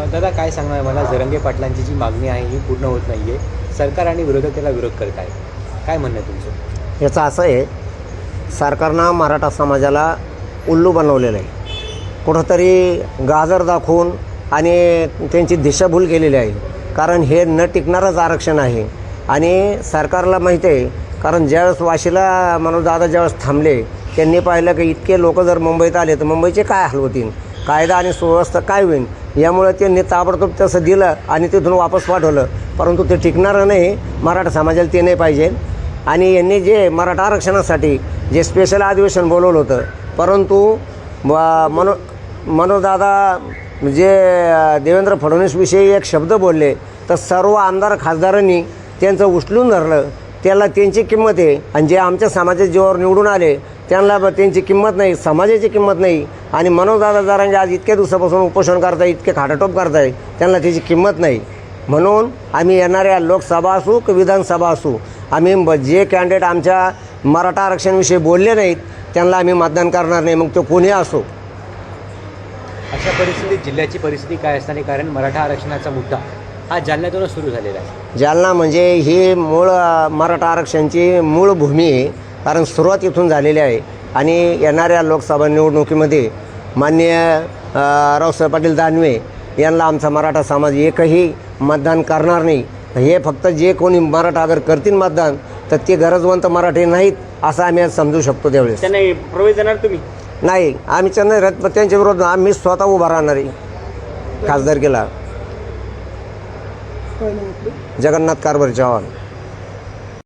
दादा काय सांगणार मला, जरांगे पाटलांची जी मागणी आहे ही पूर्ण होत नाही आहे, सरकार आणि विरोधक त्याला विरोध करत आहे, काय म्हणणं आहे तुमचं? याचं असं आहे, सरकारनं मराठा समाजाला उल्लू बनवलेलं आहे. कुठंतरी गाजर दाखवून आणि त्यांची दिशाभूल केलेली आहे. कारण हे न टिकणारंच आरक्षण आहे आणि सरकारला माहिती आहे. कारण ज्यावेळेस वाशीला मनोजदादा ज्यावेळेस थांबले, त्यांनी पाहिलं की इतके लोक जर मुंबईत आले तर मुंबईचे काय हाल होतील, कायदा आणि सुव्यवस्था काय होईल. यामुळे त्यांनी ताबडतोब तसं दिलं आणि तिथून वापस पाठवलं. परंतु ते टिकणारं नाही, मराठा समाजाला ते नाही पाहिजे. आणि यांनी जे मराठा आरक्षणासाठी जे स्पेशल अधिवेशन बोलवलं होतं, परंतु मनोजदादा जे देवेंद्र फडणवीसविषयी एक शब्द बोलले तर सर्व आमदार खासदारांनी त्यांचं उचलून धरलं. त्याला त्यांची किंमत आहे. आणि जे आमच्या समाजाच्या जीवावर निवडून आले त्यांना त्यांची किंमत नाही, समाजाची किंमत नाही. आणि मनोजदादा जरांगे आज इतक्या दिवसापासून उपोषण करताय, इतके खाटाटोप करताय, त्यांना त्याची किंमत नाही. म्हणून आम्ही येणाऱ्या लोकसभा असू की विधानसभा असू, आम्ही जे कॅन्डिडेट आमच्या मराठा आरक्षणाविषयी बोलले नाहीत त्यांना आम्ही मतदान करणार नाही, मग तो कोणी असो. अशा परिस्थितीत जिल्ह्याची परिस्थिती काय असणार, कारण मराठा आरक्षणाचा मुद्दा हा जालन्यातूनच सुरू झालेला आहे. जालना म्हणजे ही मूळ मराठा आरक्षणाची मूळ भूमी आहे. कारण सुरुवात इथून झालेली आहे. आणि येणाऱ्या लोकसभा निवडणुकीमध्ये माननीय रावसाहेब पाटील दानवे यांना आमचा मराठा समाज एकही मतदान करणार नाही. हे फक्त जे कोणी मराठा अगर करतील मतदान तर ते गरजवंत मराठी नाहीत असं आम्ही आज समजू शकतो. त्यावेळेस त्यांना प्रवेश देणार तुम्ही? नाही, आम्ही त्यांच्या विरोधात आम्ही स्वतः उभा राहणार आहे खासदारकीला. जगन्नाथ कारभारी चव्हाण.